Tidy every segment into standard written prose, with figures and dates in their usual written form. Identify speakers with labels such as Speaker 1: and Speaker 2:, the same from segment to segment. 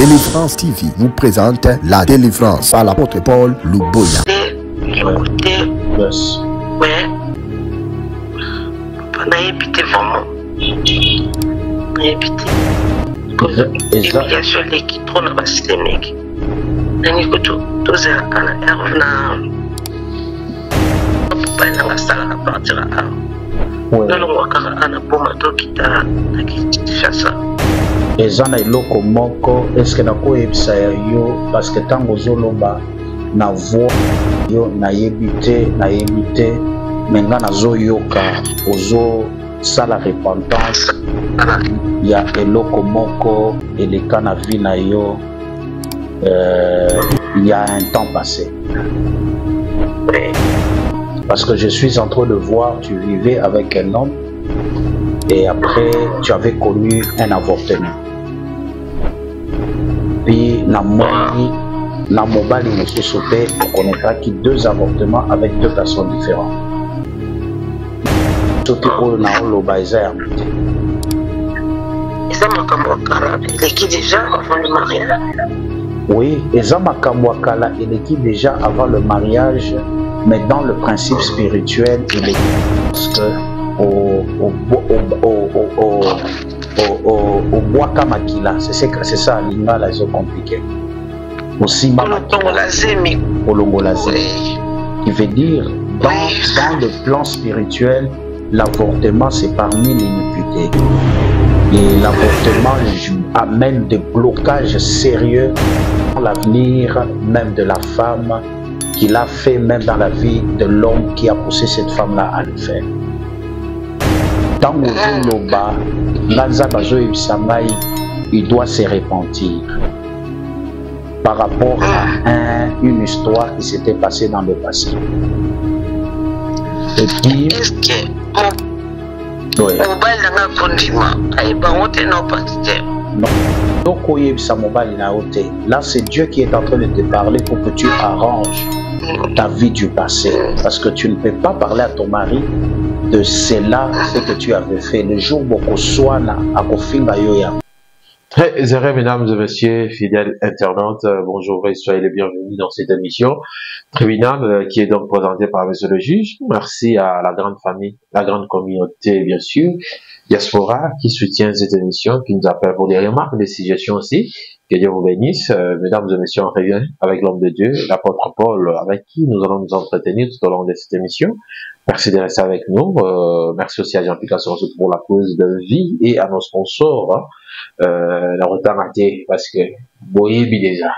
Speaker 1: Délivrance TV vous présente la délivrance par l'apôtre Paul Luboya.
Speaker 2: Yes.
Speaker 3: Mais, pendant éviter vraiment. Éviter. L'émigration qui trône à systémique. Nani kutu toza kana ervna. Papa na sala à partir à. Nalo wakara ana poma to kita na kitishasa.
Speaker 2: Ezana iloko moko eske na ko ebisa yo parce que tango zoloba na voix yo na yebite menga na zo yoka ozo sala repentance ya eloko moko eleka na vie na yo il y a un temps passé. Parce que je suis en train de voir, tu vivais avec un homme et après tu avais connu un avortement. Puis la mobile il se sautait, on connaîtra qui deux avortements avec deux personnes différentes. Surtout pour na lobaisa.
Speaker 3: Et ça m'a comme il est qui déjà avant le mariage.
Speaker 2: Oui, Ezama Kamwakala, il est qui déjà avant le mariage, mais dans le principe spirituel, il est parce que au bois Kamakila, c'est ça, l'image là, c'est compliqué. Aussi, il veut dire, dans le plan spirituel, l'avortement c'est parmi l'iniquité. Et l'avortement amène des blocages sérieux dans l'avenir même de la femme qu'il a fait même dans la vie de l'homme qui a poussé cette femme-là à le faire. Dans il doit se repentir par rapport à une histoire qui s'était passée dans le passé. Et puis, oui. Là, c'est Dieu qui est en train de te parler pour que tu arranges ta vie du passé. Parce que tu ne peux pas parler à ton mari de cela, ce que tu avais fait. Le jour où tu sois là,
Speaker 4: Très heureux, mesdames et messieurs, fidèles internautes, bonjour et soyez les bienvenus dans cette émission tribunal qui est donc présentée par monsieur le juge. Merci à la grande famille, la grande communauté, bien sûr, diaspora qui soutient cette émission, qui nous appelle pour des remarques, des suggestions aussi. Que Dieu vous bénisse. Mesdames et messieurs, on revient avec l'homme de Dieu, l'apôtre Paul, avec qui nous allons nous entretenir tout au long de cette émission. Merci de rester avec nous. Merci aussi à Jean-Pierre Casson pour la cause de vie et à nos sponsors. La retard raté parce que boye déjà.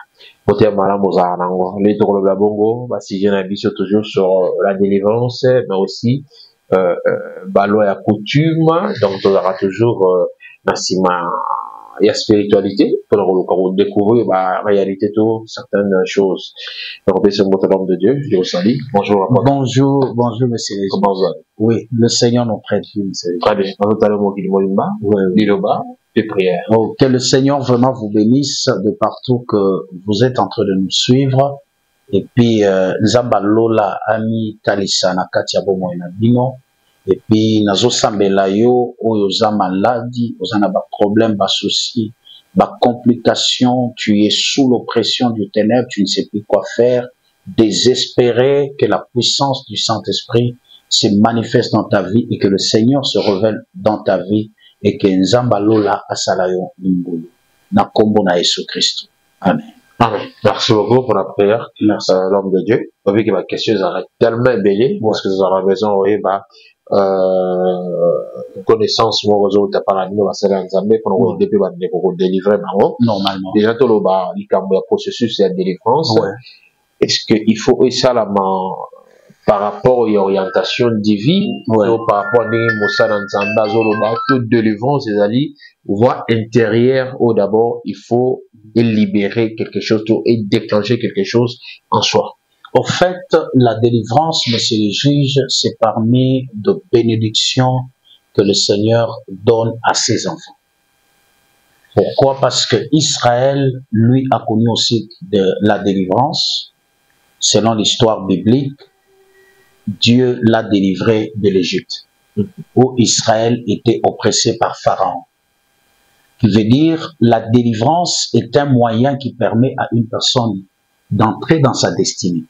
Speaker 4: Côté madame Mozanango, les tours de la bongo, si j'ai un avis toujours sur la délivrance, mais aussi balo et coutume. Donc on aura toujours Nassima et la spiritualité pour découvrir la réalité de certaines choses. Donc, on ce mot l'homme de Dieu, je vous salue. Bonjour,
Speaker 2: bonjour, monsieur.
Speaker 4: Comment vous allez?
Speaker 2: Oui, le Seigneur nous prête une.
Speaker 4: Très bien. On va le mot qui et prière.
Speaker 2: Oh, que le Seigneur vraiment vous bénisse de partout que vous êtes en train de nous suivre. Et puis, Nzambalola, Ami, Talisana, Katia Bomo et Nabino. Et puis, nazo sambela yo, oyoza maladie, ozana ba problème, ba souci, ba complication, tu es sous l'oppression du ténèbre, tu ne sais plus quoi faire, désespéré, que la puissance du Saint-Esprit se manifeste dans ta vie et que le Seigneur se révèle dans ta vie et que Nzambalola asalayo imbulu. Na kombo na Jésus Christ. Amen.
Speaker 4: Amen. Merci beaucoup pour la prière. Merci. L'homme de Dieu. On vu que ma question est tellement belle, parce que vous avez raison, oui, connaissance moi réseau de paradis va se lancer pour depuis pour délivrer
Speaker 2: normalement
Speaker 4: déjà tout le bas le processus de délivrance est-ce que il faut et ça là par rapport à l'orientation divine par rapport à Moussa dans Zamba toute délivrance c'est ali voie intérieure ou d'abord il faut libérer quelque chose et déclencher quelque chose en soi.
Speaker 2: Au fait, la délivrance, monsieur le juge, c'est parmi de bénédictions que le Seigneur donne à ses enfants. Pourquoi? Parce que Israël, lui, a connu aussi de la délivrance. Selon l'histoire biblique, Dieu l'a délivré de l'Égypte, où Israël était oppressé par Pharaon. Qui veut dire, la délivrance est un moyen qui permet à une personne d'entrer dans sa destinée.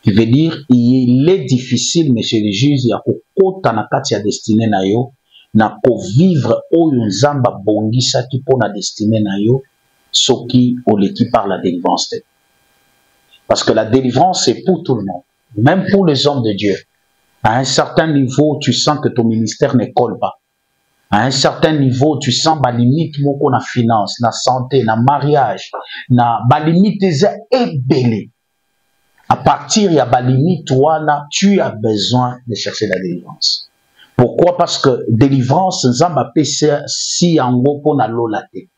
Speaker 2: Qui veut dire, il est difficile, monsieur le juge, il y a kokota na kati ya destinée na yo, na ko vivre oyo nzamba bongisa ki po na destinée na yo, soki oleki par la délivrance. Parce que la délivrance, c'est pour tout le monde, même pour les hommes de Dieu. À un certain niveau, tu sens que ton ministère ne colle pas. À un certain niveau, tu sens ba limite moko na finance, na santé, na mariage, na ba limite ebele. À partir ya ba limite wana, tu as besoin de chercher la délivrance. Pourquoi? Parce que délivrance nzamba pesa si yango pona lolate.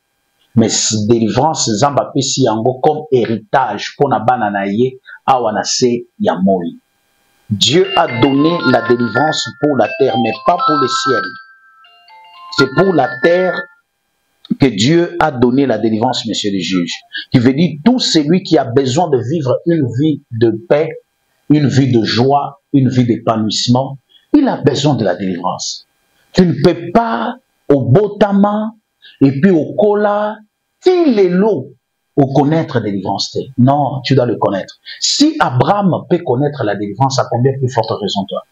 Speaker 2: Mais délivrance nzamba pesa yango comme héritage pona bana na ye awana se ya moi. Dieu a donné la délivrance pour la terre, mais pas pour le ciel. C'est pour la terre que Dieu a donné la délivrance, monsieur le juge. Qui veut dire tout celui qui a besoin de vivre une vie de paix, une vie de joie, une vie d'épanouissement, il a besoin de la délivrance. Tu ne peux pas au Botama et puis au Kola, il est l'eau au connaître la délivrance. Non, tu dois le connaître. Si Abraham peut connaître la délivrance, à combien plus forte raison toi?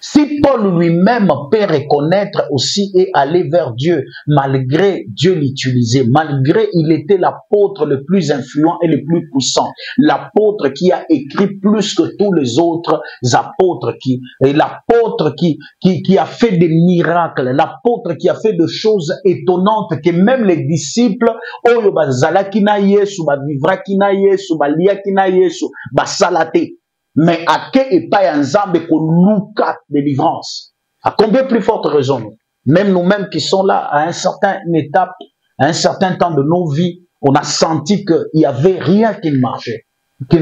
Speaker 2: Si Paul lui-même peut reconnaître aussi et aller vers Dieu, malgré Dieu l'utilisait, malgré il était l'apôtre le plus influent et le plus puissant, l'apôtre qui a écrit plus que tous les autres apôtres, l'apôtre qui a fait des miracles, l'apôtre qui a fait des choses étonnantes que même les disciples, oyo bazalaki na Yesu, ba vivraki na Yesu, ba liaki na Yesu, ba salate. Mais à quel état Nzambe ko luka délivrance? À combien plus forte raison? Même nous-mêmes qui sommes là à un certain étape, à un certain temps de nos vies, on a senti qu'il n'y avait rien qui ne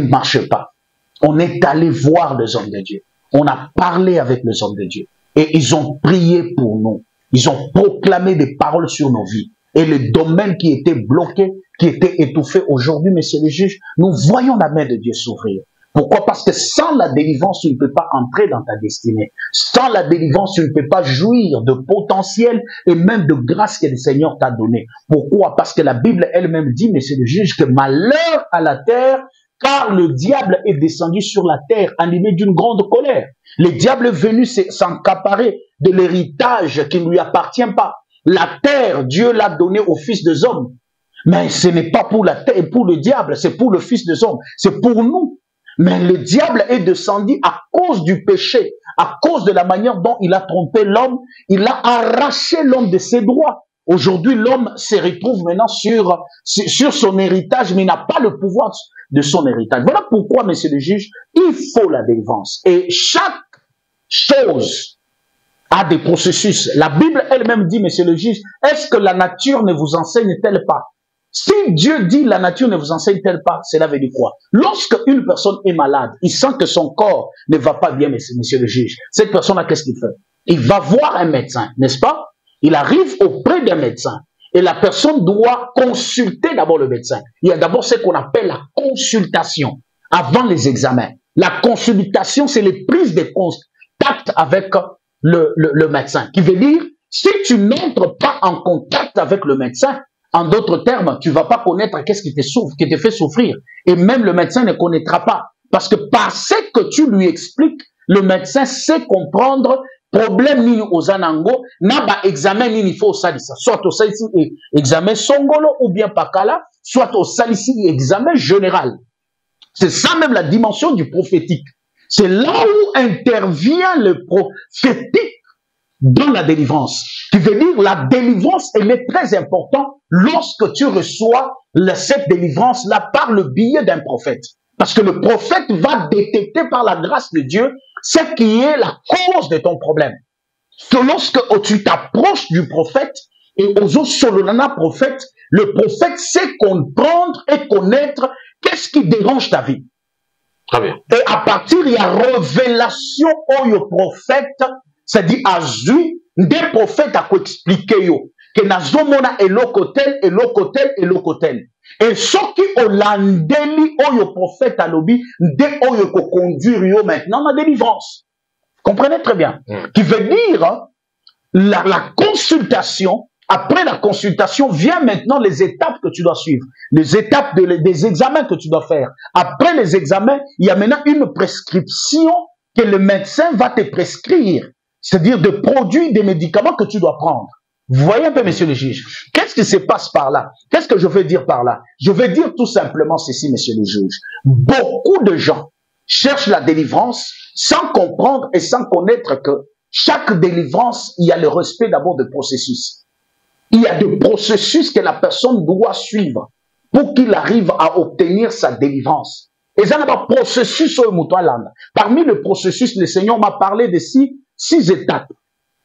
Speaker 2: marchait pas. On est allé voir les hommes de Dieu. On a parlé avec les hommes de Dieu. Et ils ont prié pour nous. Ils ont proclamé des paroles sur nos vies. Et le domaine qui était bloqué, qui était étouffé aujourd'hui, messieurs les juges, nous voyons la main de Dieu s'ouvrir. Pourquoi? Parce que sans la délivrance, tu ne peux pas entrer dans ta destinée. Sans la délivrance, tu ne peux pas jouir de potentiel et même de grâce que le Seigneur t'a donné. Pourquoi? Parce que la Bible elle-même dit, mais c'est le juge, que malheur à la terre, car le diable est descendu sur la terre, animé d'une grande colère. Le diable est venu s'accaparer de l'héritage qui ne lui appartient pas. La terre, Dieu l'a donnée aux fils des hommes. Mais ce n'est pas pour la terre, pour le diable, c'est pour le fils des hommes. C'est pour nous. Mais le diable est descendu à cause du péché, à cause de la manière dont il a trompé l'homme. Il a arraché l'homme de ses droits. Aujourd'hui, l'homme se retrouve maintenant sur son héritage, mais il n'a pas le pouvoir de son héritage. Voilà pourquoi, monsieur le juge, il faut la délivrance. Et chaque chose a des processus. La Bible elle-même dit, monsieur le juge, est-ce que la nature ne vous enseigne-t-elle pas? Si Dieu dit la nature ne vous enseigne-t-elle pas, cela veut dire quoi? Lorsque une personne est malade, il sent que son corps ne va pas bien, monsieur le juge. Cette personne-là, qu'est-ce qu'il fait? Il va voir un médecin, n'est-ce pas? Il arrive auprès d'un médecin. Et la personne doit consulter d'abord le médecin. Il y a d'abord ce qu'on appelle la consultation avant les examens. La consultation, c'est les prises de contact avec le médecin. Qui veut dire, si tu n'entres pas en contact avec le médecin, en d'autres termes, tu ne vas pas connaître qu'est-ce qui te fait souffrir. Et même le médecin ne connaîtra pas. Parce que parce que tu lui expliques, le médecin sait comprendre problème ni aux anango, n'a pas examen ni il faut salissa. Soit au salisi examen songolo ou bien pakala, soit au salisi examen général. C'est ça même la dimension du prophétique. C'est là où intervient le prophétique dans la délivrance. Qui veut dire la délivrance, elle est très importante lorsque tu reçois cette délivrance-là par le biais d'un prophète. Parce que le prophète va détecter par la grâce de Dieu ce qui est la cause de ton problème. Lorsque tu t'approches du prophète et aux autres solonana prophète, le prophète sait comprendre et connaître qu'est-ce qui dérange ta vie.
Speaker 4: Très bien.
Speaker 2: Et à partir, il y a révélation au prophète, c'est-à-dire à lui, des prophètes à expliquer yo que nazomona elokotel elokotel elokotel. Et ce qui olandeli oyo prophète alobi de oyo ko conduire yo maintenant la délivrance. Comprenez très bien. Qui veut dire la consultation Après la consultation, vient maintenant les étapes que tu dois suivre. Les étapes des examens que tu dois faire. Après les examens, il y a maintenant une prescription que le médecin va te prescrire. C'est-à-dire de produits, des médicaments que tu dois prendre. Vous voyez un peu, messieurs les juges. Qu'est-ce qui se passe par là? Qu'est-ce que je veux dire par là? Je veux dire tout simplement ceci, messieurs les juges. Beaucoup de gens cherchent la délivrance sans comprendre et sans connaître que chaque délivrance, il y a le respect d'abord de processus. Il y a des processus que la personne doit suivre pour qu'il arrive à obtenir sa délivrance. Et ça n'a pas processus au Moutoualand. Parmi les processus, le Seigneur m'a parlé de six étapes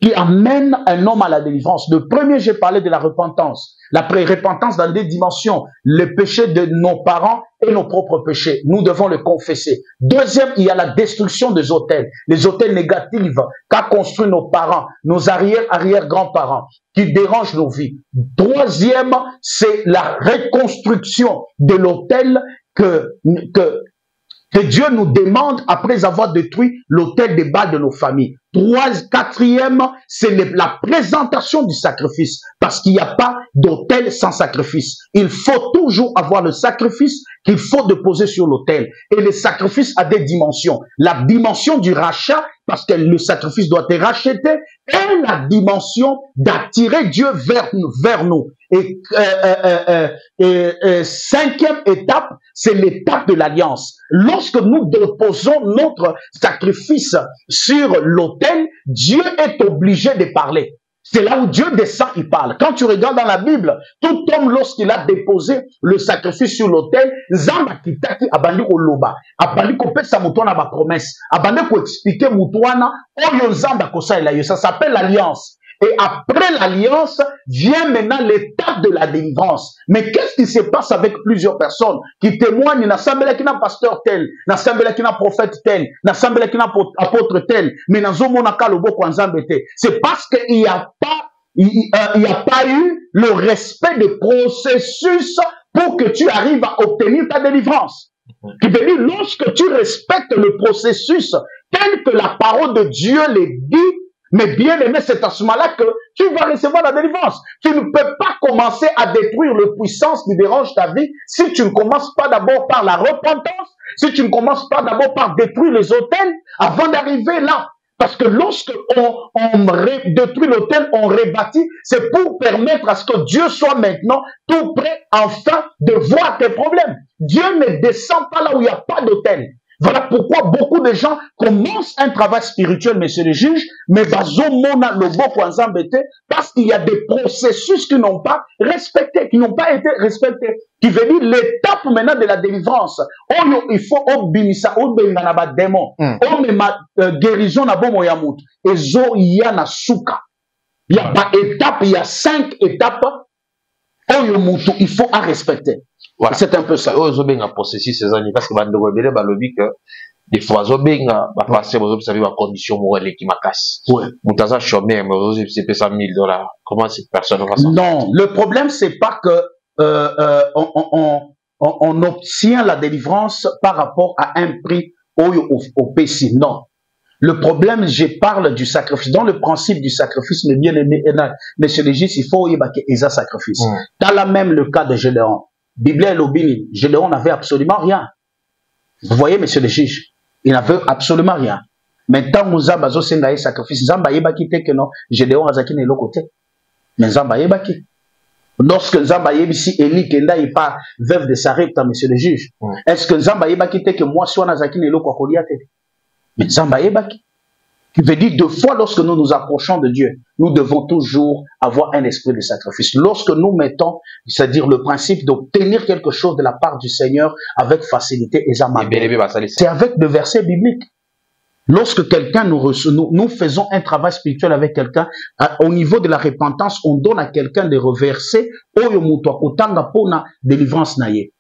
Speaker 2: qui amènent un homme à la délivrance. Le premier, j'ai parlé de la repentance. La repentance dans des dimensions. Le péché de nos parents et nos propres péchés. Nous devons le confesser. Deuxième, il y a la destruction des autels. Les autels négatifs qu'a construit nos parents, nos arrière-grands-parents, qui dérangent nos vies. Troisième, c'est la reconstruction de l'autel que Dieu nous demande après avoir détruit l'autel des bas de nos familles. Quatrième, c'est la présentation du sacrifice, parce qu'il n'y a pas d'autel sans sacrifice. Il faut toujours avoir le sacrifice qu'il faut déposer sur l'autel. Et le sacrifice a des dimensions. La dimension du rachat, parce que le sacrifice doit être racheté, et la dimension d'attirer Dieu vers nous. Et cinquième étape, c'est l'étape de l'alliance. Lorsque nous déposons notre sacrifice sur l'autel, Dieu est obligé de parler. C'est là où Dieu descend, il parle. Quand tu regardes dans la Bible, tout homme, lorsqu'il a déposé le sacrifice sur l'autel, Zamba kitaki abandi oloba, abandi ko pesa mutwana ba promesse, abandi ko expliquer mutwana oyo Zamba kosa ela yo. Ça s'appelle l'alliance. Et après l'alliance, vient maintenant l'étape de la délivrance. Mais qu'est-ce qui se passe avec plusieurs personnes qui témoignent, n'assemblée qui n'a pasteur tel, n'assemblée qui n'a prophète tel, n'assemblée qui n'a apôtre tel, mais n'a zomona lobo kwanzambete. C'est parce qu'il n'y a pas eu le respect des processus pour que tu arrives à obtenir ta délivrance. Qui veut dire, lorsque tu respectes le processus tel que la parole de Dieu le dit, mais bien aimé, c'est à ce moment-là que tu vas recevoir la délivrance. Tu ne peux pas commencer à détruire les puissances qui dérangent ta vie si tu ne commences pas d'abord par la repentance, si tu ne commences pas d'abord par détruire les autels avant d'arriver là. Parce que lorsque on détruit l'autel, on rebâtit, c'est pour permettre à ce que Dieu soit maintenant tout prêt enfin de voir tes problèmes. Dieu ne descend pas là où il n'y a pas d'autel. Voilà pourquoi beaucoup de gens commencent un travail spirituel, messieurs les juges, mais parce qu'il y a des processus qui n'ont pas respecté, qui n'ont pas été respectés. Qui veut dire l'étape maintenant de la délivrance. Il faut obémisa, obémana démon, guérison na bomo yamut, ezo yana suka. Il y a pas étape, il y a 5 étapes. Il faut à respecter. Voilà. C'est un peu ça.
Speaker 4: Ozobenga processus ces années parce que bandoko belé balobi que des fois ozobenga ba passer ozo savoir ba condition morale qui macasse. Ouais. Mutaza chômeur mais ozo c'est $100,000. Comment cette personne va s'en?
Speaker 2: Non, le problème c'est pas que on obtient la délivrance par rapport à un prix au PC. Non. Le problème, je parle du sacrifice. Dans le principe du sacrifice, mais bien aimé, monsieur le juge, il faut y baquer un sacrifice. Dans la même le cas de Gédéon. Bible et l'Obini, Gédéon n'avait absolument rien. Vous voyez, monsieur le juge, il n'avait absolument rien. Maintenant, nous avons besoin d'un sacrifice. Zamba yebaki te que non, Gédéon azaki ne l'autre côté. Mais Zamba yebaki. Lorsque Zamba yebisi Eli kenda il pas veuve de Sarepta, monsieur le juge. Est-ce que Zamba yebaki te que moi soit nazaki ne l'autre côté? Mais Zamba yebaki. Qui veut dire, 2 fois, lorsque nous nous approchons de Dieu, nous devons toujours avoir un esprit de sacrifice. Lorsque nous mettons, c'est-à-dire le principe d'obtenir quelque chose de la part du Seigneur avec facilité et c'est avec le verset biblique. Lorsque quelqu'un nous faisons un travail spirituel avec quelqu'un, au niveau de la repentance, on donne à quelqu'un de reverser, oyo muto akotanga pona délivrance naye.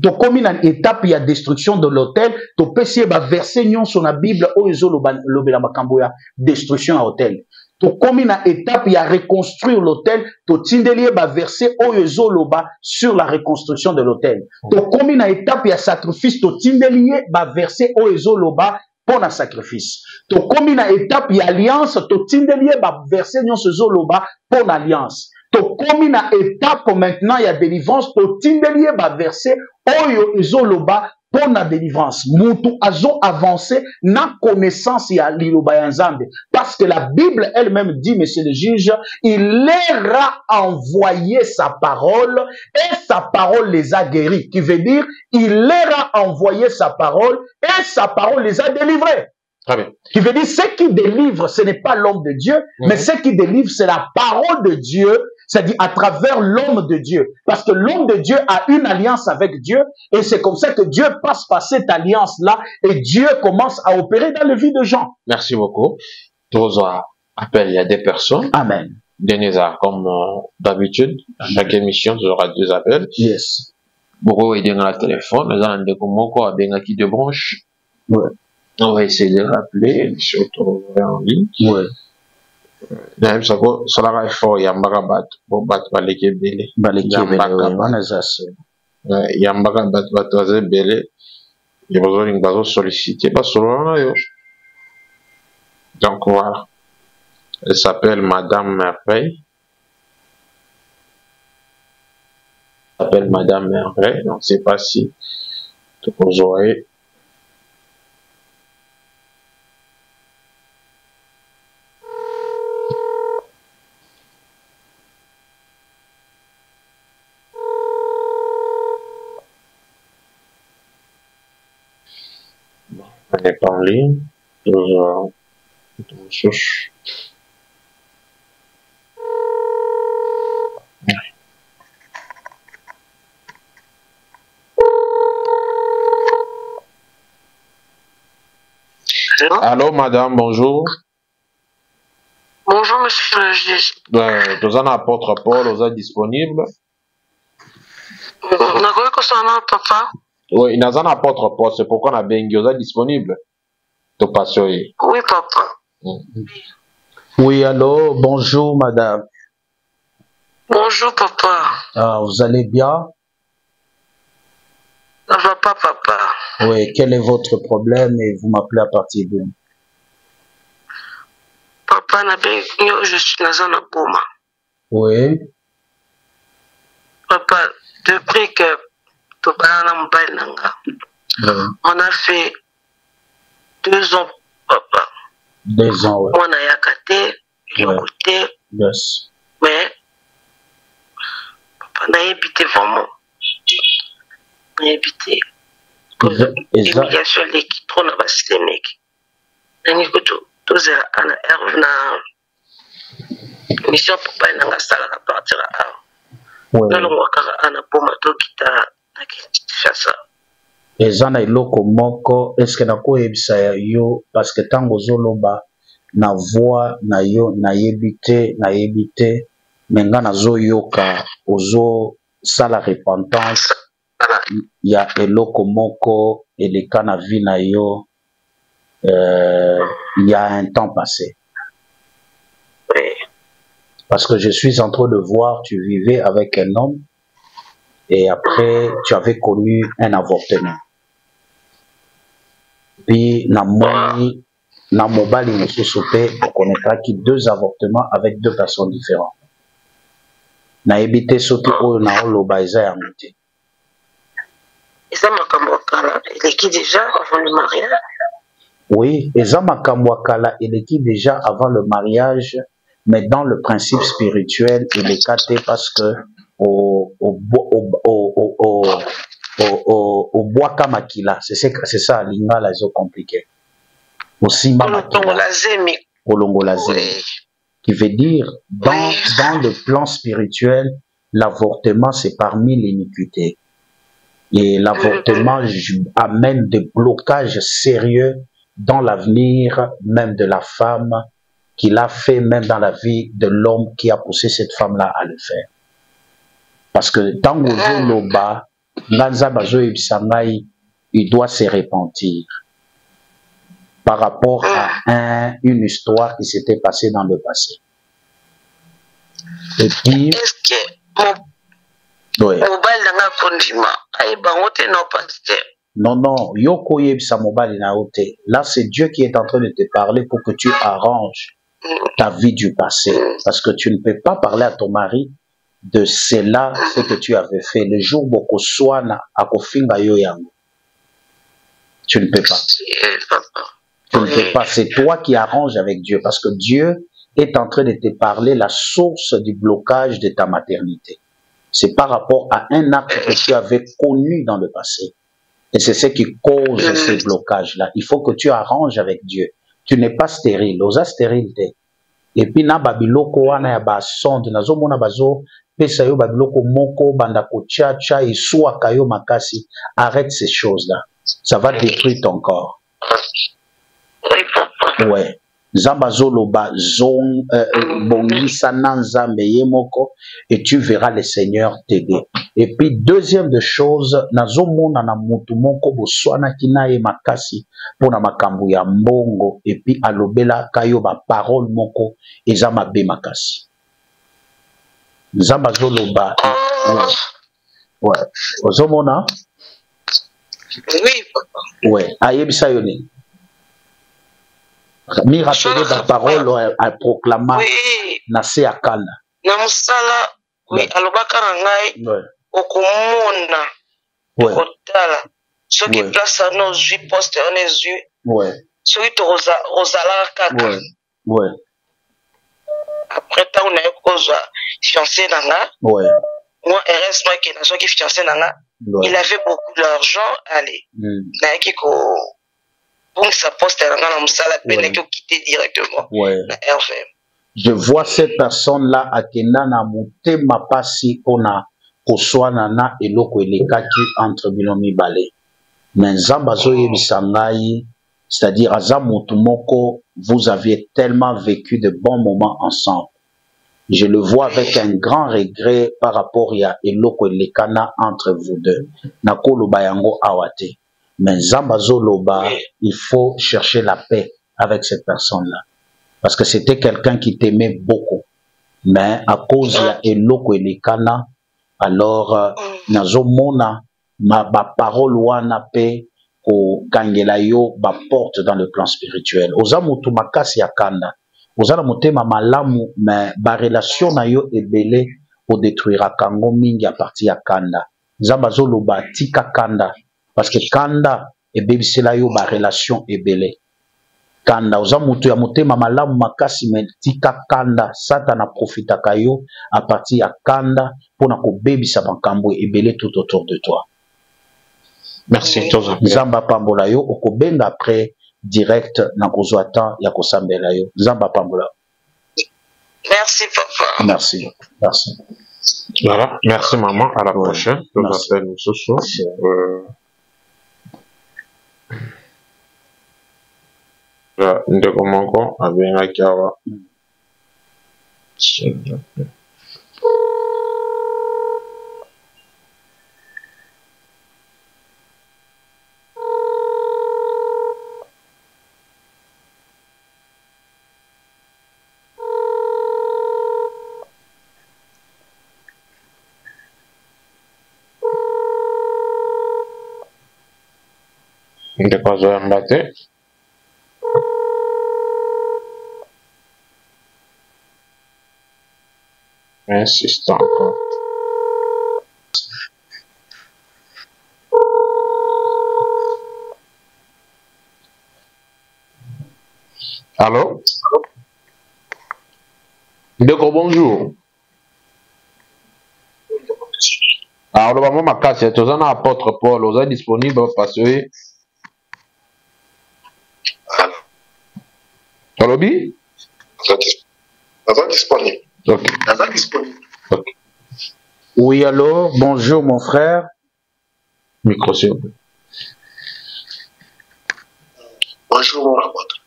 Speaker 2: To komi na étape ya destruction de l'hôtel, to pesi ba verset nyon sur la Bible oyo lobela makambo ya destruction à hôtel. To komi na étape ya reconstruire l'hôtel, to tindeli ba verset oyo loba sur la reconstruction de l'hôtel. To komi na étape ya sacrifice, to tindeli ba verset oyo loba pour un sacrifice. To komi na étape ya alliance, to tindeli ba verset nyon loba pour l'alliance. tokomi na étape maintenant ya délivrance totindeli ye baverset oyo ezoloba pour la délivrance. Mutu azo avancé na connaissance ya liloba ya Nzambe. Parce que la Bible elle-même dit, monsieur le juge, il leur a envoyé sa parole et sa parole les a guéris. Qui veut dire, il leur a envoyé sa parole et sa parole les a délivrés.
Speaker 4: Très bien.
Speaker 2: Qui veut dire, ce qui délivre, ce n'est pas l'homme de Dieu, mais ce qui délivre, c'est la parole de Dieu, c'est-à-dire à travers l'homme de Dieu. Parce que l'homme de Dieu a une alliance avec Dieu, et c'est comme ça que Dieu passe par cette alliance-là, et Dieu commence à opérer dans la vie de gens.
Speaker 4: Merci beaucoup. Tous appels, il y a des personnes.
Speaker 2: Amen.
Speaker 4: Denisa, comme d'habitude, à chaque émission, tu auras 2 appels.
Speaker 2: Yes.
Speaker 4: Beaucoup est dans le téléphone, les gens ont des qui te branchent.
Speaker 2: Ouais.
Speaker 4: On va essayer de rappeler, surtout en ligne.
Speaker 2: Ouais.
Speaker 4: Même ça, ça va fort, il y a un bagabat, bon, bat, baleke belé.
Speaker 2: Baleke belé,
Speaker 4: il y a un bagabat, bat, belé. Il y a besoin d'une base sollicitée, pas seulement là, donc voilà. Elle s'appelle Madame Merveille. Elle s'appelle Madame Merveille, donc je ne sais pas si vous aurez. On n'est pas en ligne. Allô, madame, bonjour.
Speaker 3: Bonjour, monsieur le juge.
Speaker 4: Vous en apôtre Paul, vous êtes disponible?
Speaker 3: Papa.
Speaker 4: Oui, il y a un apôtre Paul, c'est pourquoi on a bien vous êtes disponible.
Speaker 3: Oui, papa.
Speaker 2: Oui, allô, bonjour, madame.
Speaker 3: Bonjour, papa.
Speaker 2: Ah, vous allez bien?
Speaker 3: Ça va pas, papa.
Speaker 2: Oui, quel est votre problème et vous m'appelez à partir d'où?
Speaker 3: Papa, je suis dans un boma.
Speaker 2: Oui.
Speaker 3: Papa, depuis que on a fait 2 ans, papa.
Speaker 2: 2 ans, oui.
Speaker 3: On a yakaté, écouté.
Speaker 2: Yes.
Speaker 3: Mais, papa, on a habité vraiment. On a habité. Immigration, l'équipe, on a passé, mec. On a écouté, tous na mission papa, on a salé à partir à
Speaker 2: eza na eloko moko eske nakoyebisa yo parce que ntango ozoloba na voix na yo nayebi te me nga nazoyoka ozosala repentance ya eloko moko eleka na vie na yo il y a un temps passé. Parce que je suis en train de voir, tu vivais avec un homme et après, tu avais connu un avortement. Puis, na mobile, il me sauté, on connaîtra qui 2 avortements avec 2 personnes différentes. Na ebité sauté au na oloba eza ya muté.
Speaker 3: Et ça m'a il est qui déjà avant le mariage?
Speaker 2: Oui, eza makambo kala il est qui déjà avant le mariage. Mais dans le principe spirituel, il est caté parce que au bois kamakila, c'est ça, l'ingala est compliqué. Au simba au longolazé, qui veut dire dans le plan spirituel, l'avortement c'est parmi l'iniquité. Et l'avortement amène des blocages sérieux dans l'avenir même de la femme, qu'il a fait même dans la vie de l'homme qui a poussé cette femme-là à le faire. Parce que dans Loba, il doit se repentir par rapport à une histoire qui s'était passée dans le passé. Et puis...
Speaker 3: Est-ce que
Speaker 2: oui. Non, Yoko Yebsa Mobile Naote. Là, c'est Dieu qui est en train de te parler pour que tu arranges ta vie du passé. Parce que tu ne peux pas parler à ton mari de cela, ce que tu avais fait. Le jour où Bokoswana akofinga yo yango. Tu ne peux pas. Tu ne peux pas. C'est toi qui arranges avec Dieu. Parce que Dieu est en train de te parler la source du blocage de ta maternité. C'est par rapport à un acte que tu avais connu dans le passé. Et c'est ce qui cause ces blocages-là. Il faut que tu arranges avec Dieu. Tu n'es pas stérile. Osa stérilité. Et puis, na babiloko wana ya ba sonde. Nazo mona bazo pesa yo babiloko moko banda ko cha et soit kayo makasi. Arrête ces choses-là. Ça va détruire ton corps. Ouais. Zambazolo ba zong bongisa nanzambe yemoko et tu verras le Seigneur t'aider. Et puis deuxième de chose, nazomona na mutu moko boswana kinaye makasi pona makambu ya mbongo et puis alobela kayo ba parole moko eza mabe makasi. Zambazolo ba ouais. Ozomona?
Speaker 3: Oui, papa.
Speaker 2: Ouais, ayebisa yoni. Mi rappeler la parole à proclamer nase akana.
Speaker 3: Na musala oui alobaka ngai okomona okotala soki place no zui poste on est zui
Speaker 2: ouais
Speaker 3: soki to ozala kaka
Speaker 2: ouais
Speaker 3: après ta on a kozwa fiancé nanga
Speaker 2: ouais
Speaker 3: moi heureusement que na soki fiancé nanga il avait beaucoup d'argent allez na ki ko pour sa poste na musala pene ko quitter directement na RVM.
Speaker 2: Je vois cette personne-là à Kenana Mouté Mapasi Ona Koswana na eloko elekaki entre bilomi balé. Mais Zambazo Yebisangai, c'est-à-dire Azamutumoko, vous aviez tellement vécu de bons moments ensemble. Je le vois avec un grand regret par rapport à eloko elekana entre vous deux. Nakolo Bayango Awate. Mais Zambazo Loba, il faut chercher la paix avec cette personne-là. Parce que c'était quelqu'un qui t'aimait beaucoup. Mais à cause de eloko elekana, alors, nazomona, ma parole wana pe, ko kangela yo, ba porte dans le plan spirituel. Oza mutu makasi ya kanda. Oza na mutema malamu, mais ba relation na yo ebele, o détruira kango mingi a partir ya kanda. Zambazo loba tika kanda. Parce que kanda, ebebisela yo ba relation ebele. Kanda oza mutu ya motema malamu makasi tika kanda satana profita kayo à partir ya kanda pona ko bebisa makambo ebele tout autour de toi.
Speaker 4: Merci
Speaker 2: Zamba pambola yo okobenga après direct na kozwa temps ya kosambela yo. Zamba pambola.
Speaker 3: Merci papa.
Speaker 2: Merci. Merci.
Speaker 4: Voilà, merci maman, à la prochaine. Je vous appelle ce soir. Ndeko moko abengaki awa ndeko azoyamba te. Insistant encore. Allô? Ndeko, bonjour. Alors, le moment ma casse, tu as un apôtre Paul, vous êtes disponible parce que. Allô, bi?
Speaker 5: Disponible.
Speaker 4: Ok.
Speaker 5: Okay.
Speaker 2: Oui, allô, bonjour mon frère.
Speaker 4: Micro, s'il vous plaît.
Speaker 5: Bonjour mon apôtre.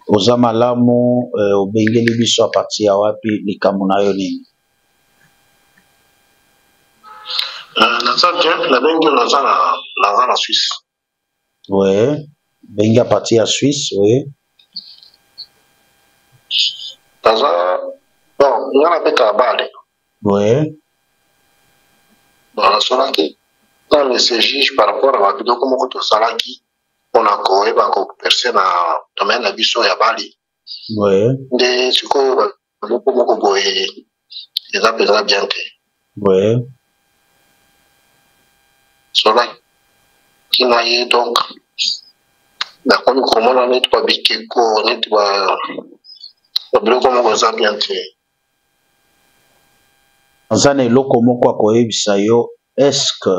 Speaker 2: Ozamalamu, obengeli biso a partir ya wapi likambo na yo nini?
Speaker 5: Naza bien, la bengi naza na Suisse.
Speaker 2: Oui, bengi à partir ya Suisse, oui.
Speaker 5: Naza bon, nga na beta ya bale.
Speaker 2: Oui.
Speaker 5: Bon, nasolaki dans le CJ par rapport à bakidoko moko tosalaki mpona koyeba koperce na domaine na biso ya bale.
Speaker 2: Ouais.
Speaker 5: Des suko beaucoup boy. Les appels bien.
Speaker 2: Ouais.
Speaker 5: Cela qui m'a donc d'accord comment on est pas biqué ko on est pas comment on a bien fait.
Speaker 2: Zane loko moko akoyebisa yo est-ce que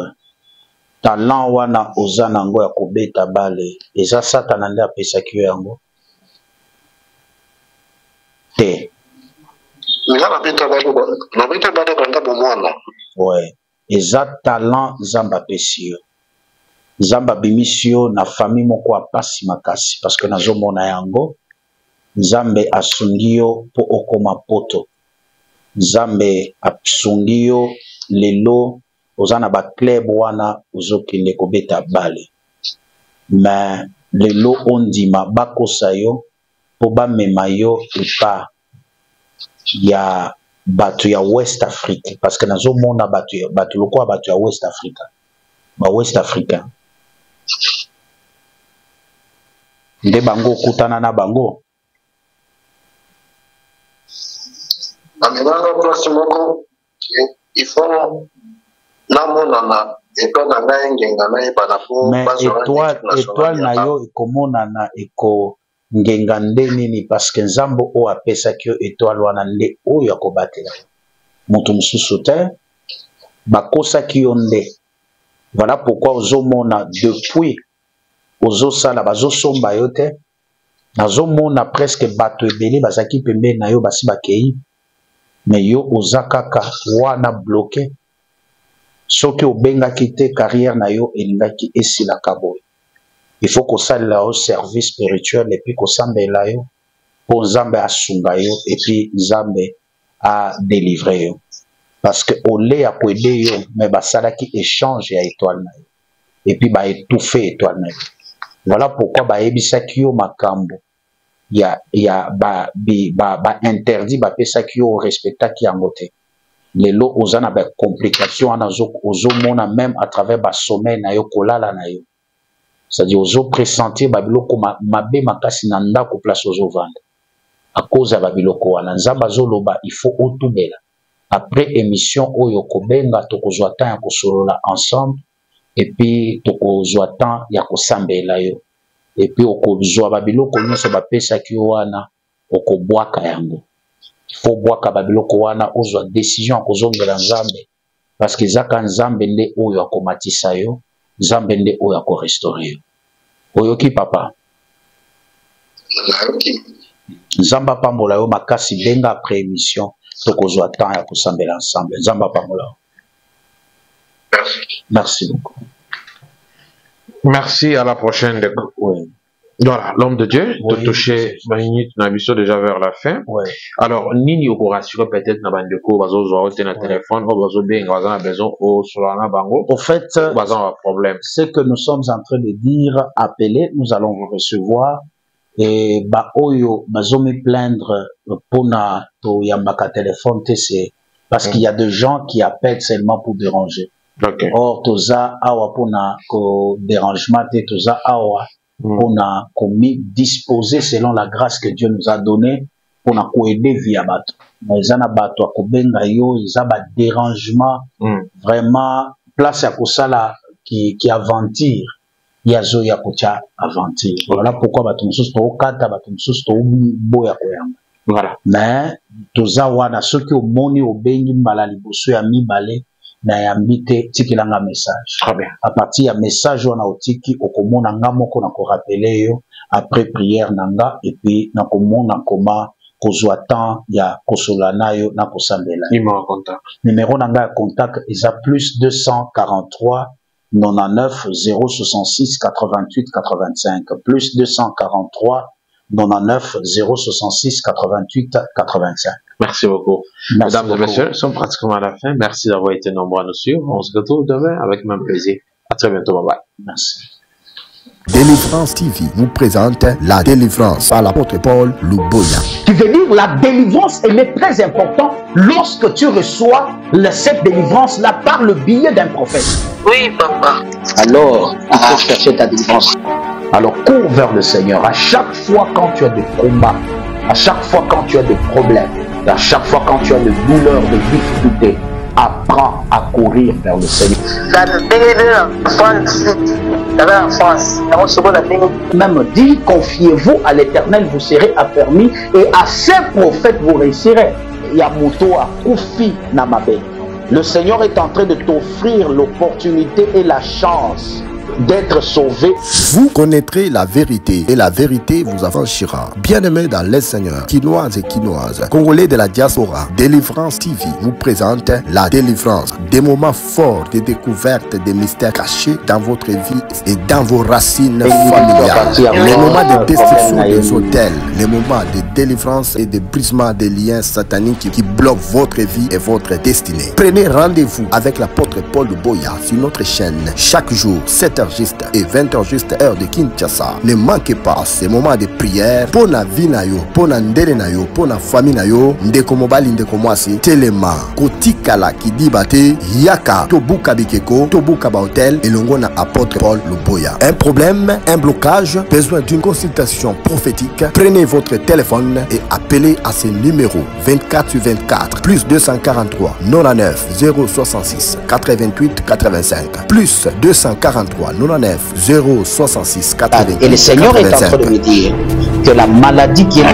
Speaker 2: talent wana oza nango ya kobeta bale eza satana nde apesaki yo yango te
Speaker 5: Nga nabeta bale banda bomwana.
Speaker 2: ouais eza talent Nzambe apesi yo Nzambe abimisi yo na famille moko apasi makasi parce que nazomona yango Nzambe asungi yo mpo okoma poto Nzambe asungi yo lelo oza na baclub wana ozokende kobeta bale mais lelo ondima bakosa yo mpo bamema yo epa ya bato ya West Afrique parce que nazomona bato lokola bato ya West Africa ba West Africain nde bango okutana na bango
Speaker 5: Amena place moko il faut namonana étoile na ngai ngenga na yebana po
Speaker 2: mais étoile na yo ekomonana eko ngenga nde nini parce que Nzambe oyo apesaki yo étoile wana nde oyo akobatela moto mosusu te bakosaki yo nde voilà pourquoi ozomona depuis ozosala bazosomba yo te nazomona presque bato ebele bazaki pembeni na yo basi bakei mais yo oza kaka wana bloqué soki obengaki te carrière na yo elingaki esilaka boye il faut kosalela yo service spirituel et puis kosambela yo mpo Nzambe asunga yo et puis Nzambe adélivre yo parce que ole akoede yo mais basalaki échange ya étoile na yo et puis baétouffe étoile na yo voilà pourquoi bayebisaki yo makambo interdit bapesaki yo respectaki yango te lelo oza na bacomplication wana ozomona même à travers basommeil na yo kolala na yo c'est-à-dire ozopressentir babiloko mabe makasi na ndako place ozovanda à cause ya babiloko wana Nzambe azoloba il faut otubela après émission oyo kobenga tokozwa temps ya kosolola ensemble et puis tokozwa temps ya kosambela yo et puis okozwa babiloko nyonso bapesaki yo wana okobwaka yango il faut bwaka babiloko wana ozwa décision ya kozongela Nzambe parce que ezaka Nzambe nde oyo akomatisa yo Nzambe nde oyo akorestore yo oyoki papa Nzambe apambola yo makasi benga après émission tokozwa temps ya kosambela ensemble Nzambe apambola yo merci beaucoup.
Speaker 4: Merci, à la prochaine.
Speaker 2: Oui.
Speaker 4: Voilà, l'homme de Dieu,
Speaker 2: oui,
Speaker 4: te toucher, une émission déjà vers la fin.
Speaker 2: Oui.
Speaker 4: Alors, Nini au rassurer peut-être na bandeko, bazo zo na téléphone, ou bazo bien, bazo na besoin, ou sur la bango.
Speaker 2: Au fait,
Speaker 4: bazo un problème.
Speaker 2: Ce que nous sommes en train de dire, appelez, nous allons vous recevoir. Et ba oyo, bazo me plaindre pour na to yambaka téléphone, c'est parce qu'il y a des gens qui appellent seulement pour déranger.
Speaker 4: Okay.
Speaker 2: Or, toza awa pona ko dérangement te toza awa pona komi disposer selon la grâce que Dieu nous a donnée pona ko aider via bato. Mais na bato ko benga yo za ba dérangement vraiment place ya kosala qui aventure ya zo ya kocha aventure. Voilà pourquoi bato mususu to kata bato mususu to boya koyamba.
Speaker 4: Voilà.
Speaker 2: Mais toza wana soki omoni obengi mbala liboso ya mibale na yambite tikilanga message.
Speaker 4: Très bien.
Speaker 2: À partir ya message wana otiki okomona nga moko na ko rappeler yo après prière nanga et puis na komona koma kozwa temps ya kosolana yo na kosambela.
Speaker 4: Numéro contact.
Speaker 2: Numéro nanga ya contact eza plus 243 99 066 88 85 plus 243 99 066 88 85.
Speaker 4: Merci beaucoup.
Speaker 2: Merci
Speaker 4: Mesdames
Speaker 2: beaucoup.
Speaker 4: et messieurs, nous sommes pratiquement à la fin. Merci d'avoir été nombreux à nous suivre. On se retrouve demain avec même plaisir. À très bientôt. Bye bye.
Speaker 2: Merci.
Speaker 1: Délivrance TV vous présente la délivrance par l'apôtre Paul Luboya.
Speaker 2: Tu veux dire, la délivrance, elle est très importante lorsque tu reçois cette délivrance-là par le biais d'un prophète.
Speaker 3: Oui, papa.
Speaker 2: Alors, il faut chercher ta délivrance. Alors, cours vers le Seigneur. À chaque fois quand tu as des combats, À chaque fois quand tu as des problèmes, à chaque fois quand tu as des douleurs, des difficultés, apprends à courir vers le Seigneur. Même dit, confiez-vous à l'Éternel, vous serez affermis, et à ses prophètes vous réussirez. Yamuto a Koufi Namabe. Le Seigneur est en train de t'offrir l'opportunité et la chance d'être sauvé.
Speaker 1: Vous connaîtrez la vérité et la vérité vous affranchira. Bien-aimés dans les Seigneurs, Quinoises et Quinoises, Congolais de la diaspora, Délivrance TV vous présente la délivrance. Des moments forts de découverte des mystères cachés dans votre vie et dans vos racines familiales. Les moments de destruction des hôtels, les moments de délivrance et de brisement des liens sataniques qui bloquent votre vie et votre destinée. Prenez rendez-vous avec l'apôtre Paul Luboya sur notre chaîne chaque jour, 7h juste et 20h juste heure de Kinshasa. Ne manquez pas ces moments de prière pour la vie na yo, pour la ndele na yo, pour la famille na yo. Ndeko mobali ndeko mwasi telema kotikala kidibate yaka tobuka bikeko tobuka ba hotel elongo na apôtre Paul Luboya. Un problème, un blocage, besoin d'une consultation prophétique? Prenez votre téléphone et appelez à ce numéro 24/24 plus 243 99 066 88 85 plus 243 99 066 88 85.
Speaker 2: Et le Seigneur est en train de me dire que la maladie qui est